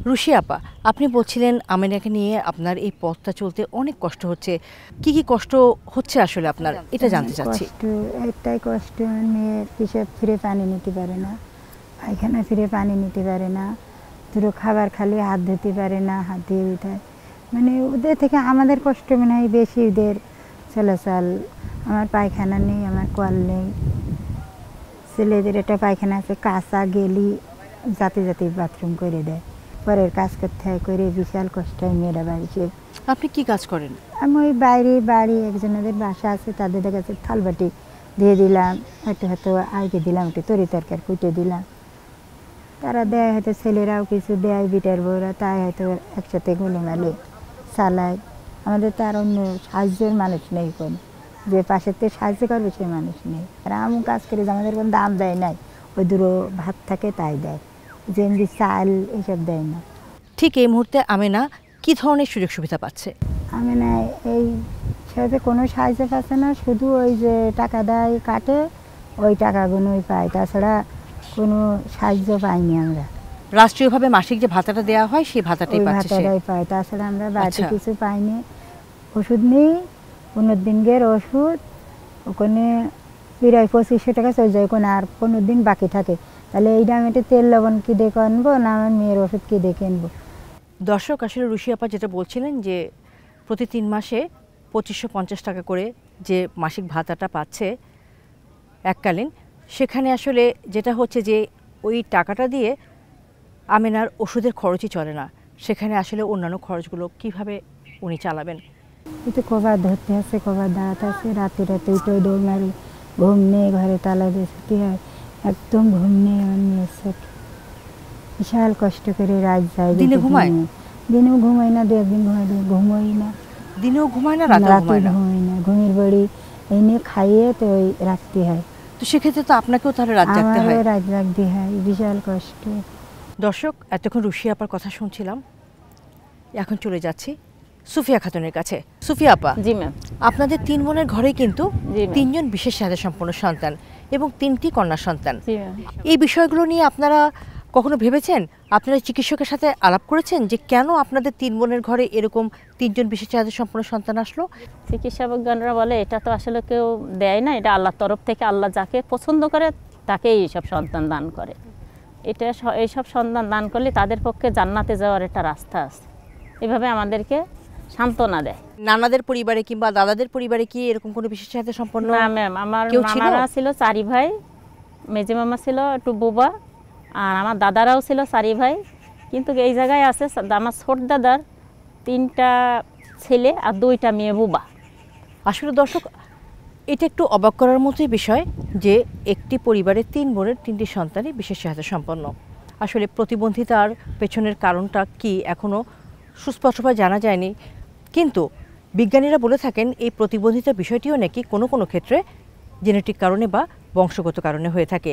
রুশি আপা, আপনি বলছিলেন আমেনাকে নিয়ে আপনার এই পথটা চলতে অনেক কষ্ট হচ্ছে। কি কি কষ্ট হচ্ছে আসলে আপনার, এটা জানতে চাচ্ছি। কষ্ট, একটাই কষ্ট, মেয়ে পেশাব ফিরে পানি নিতে পারে না, পায়খানা ফিরে পানি নিতে পারে না, দুটো খাবার খালি হাত ধুতে পারে না, হাত দিয়ে উঠায়। মানে ওদের থেকে আমাদের কষ্ট মনে হয় বেশি, ওদের চলাচল। আমার পায়খানা নেই, আমার কল নেই, ছেলেদের একটা পায়খানা আছে, কাঁচা গেলি জাতি জাতি বাথরুম করে দেয়, পরের কাজ করতে হয়, করে বিশাল কষ্ট হয় মেয়েরা বাড়িতে। আপনি কি কাজ করেন? আমি ওই বাইরে বাড়ি একজনের বাসা আছে, তাদের কাছে থালবাটি দিয়ে দিলাম, হয়তো হয়তো আগে দিলাম, একটু তরি তরকারি কুটে দিলাম, তারা দেয়, হয়তো ছেলেরাও কিছু দেয়, বিটার বউরা, তাই হয়তো একসাথে গুলেমালে চালায়। আমাদের তো আর অন্য সাহায্যের মানুষ নেই, কোন যে পাশের থেকে সাহায্য করবে সে মানুষ নেই। আর আমি কাজ করি যে আমাদের কোনো দাম দেয় নাই, ওই দুটো ভাত থাকে তাই দেয়, যে এমনি চাল এসব দেয় না। ঠিক এই মুহূর্তে আমেনা কি ধরনের সুযোগ সুবিধা পাচ্ছে? আমি না এই সাথে কোনো সাহায্য পাচ্ছে না, শুধু ওই যে টাকা দেয় কাটে, ওই টাকাগুলোই পাই, তাছাড়া কোনো সাহায্য পাইনি আমরা। রাষ্ট্রীয়ভাবে মাসিক যে ভাতাটা দেওয়া হয় সেই ভাতাটাই ওই পাচ্ছে সে। ভাতাটাই পাই, তাছাড়া আমরা বাড়িতে আচ্ছা। কিছু পাইনি। ওষুধ নেই, 15 দিনের ওষুধ, ওখানে 2500 টাকা চলে যায়, ওখানে আর 15 দিন বাকি থাকে। তাহলে এই দামে তেল লবণ কি দেখে আনবো, না আমার মেয়ের ওষুধ কি দেখে আনবো? দর্শক, আসলে রুশি আপা যেটা বলছিলেন যে প্রতি 3 মাসে 2550 টাকা করে যে মাসিক ভাতাটা পাচ্ছে এককালীন, সেখানে আসলে যেটা হচ্ছে যে ওই টাকাটা দিয়ে আমেনার ওষুধের খরচই চলে না। সেখানে আসলে অন্যান্য খরচগুলো কিভাবে উনি চালাবেন? কিন্তু কবার ধরতে আছে, কবার দাঁড়াতে আছে, রাতে রাতে উঠে দৌড় মারি, ঘুম নেই, ঘরে তালা দিয়ে ছুটি হয়, একদম ঘুম নেই আমার মেয়ের সাথে। বিশাল কষ্ট করে রাত যায়। দিনে ঘুমায়? দিনেও ঘুমাই না, 2 দিন ঘুমাই না, দিনেও ঘুমায় না, রাতেও রাতে ঘুমায় না? ঘুমাই না, ঘুমের বাড়ি এনে খাইয়ে তো ওই রাখতে হয়। তো সেক্ষেত্রে তো আপনাকেও তাহলে রাত জাগতে হয়। আমারও রাত রাখতে হয়, বিশাল কষ্ট। দর্শক, এতক্ষণ রুশি আপার কথা শুনছিলাম, এখন চলে যাচ্ছি সুফিয়া খাতুনের কাছে। সুফিয়া আপা, জি ম্যাম। আপনাদের 3 বোনের ঘরে কিন্তু জি ম্যাম। 3 জন বিশেষ চাহিদা সম্পন্ন সন্তান এবং 3টি কন্যা সন্তান। জি ম্যাম। এই বিষয়গুলো নিয়ে আপনারা কখনো ভেবেছেন, আপনারা চিকিৎসকের সাথে আলাপ করেছেন যে কেন আপনাদের 3 বোনের ঘরে এরকম 3 জন বিশেষ চাহিদা সম্পন্ন সন্তান আসলো? চিকিৎসা বিজ্ঞানরা বলে এটা তো আসলে কেউ দেয় না, এটা আল্লাহর তরফ থেকে, আল্লাহ যাকে পছন্দ করে তাকেই এইসব সন্তান দান করে। এটা এইসব সন্তান দান করলে তাদের পক্ষে জান্নাতে যাওয়ার একটা রাস্তা আছে, এভাবে আমাদেরকে সান্ত্বনা দেয়। নানাদের পরিবারে কিংবা দাদাদের পরিবারে কি এরকম কোনো বিশেষ চাহিদা সম্পন্ন? না ম্যাম, আমার কেউ ছিল? মামারা ছিল 4 ভাই, মেজে মামা ছিল একটু বুবা, আর আমার দাদারাও ছিল 4 ভাই। কিন্তু এই জায়গায় আছে আমার ছোট দাদার 3টা ছেলে আর 2টা মেয়ে বুবা। আসলে দর্শক, এটা একটু অবাক করার মতোই বিষয় যে একটি পরিবারে 3 বোনের 3টি সন্তানই বিশেষ চাহিদা সম্পন্ন। আসলে প্রতিবন্ধিতার পেছনের কারণটা কি এখনও সুস্পষ্টভাবে জানা যায়নি, কিন্তু বিজ্ঞানীরা বলে থাকেন এই প্রতিবন্ধিতার বিষয়টিও নাকি কোনো কোনো ক্ষেত্রে জেনেটিক কারণে বা বংশগত কারণে হয়ে থাকে।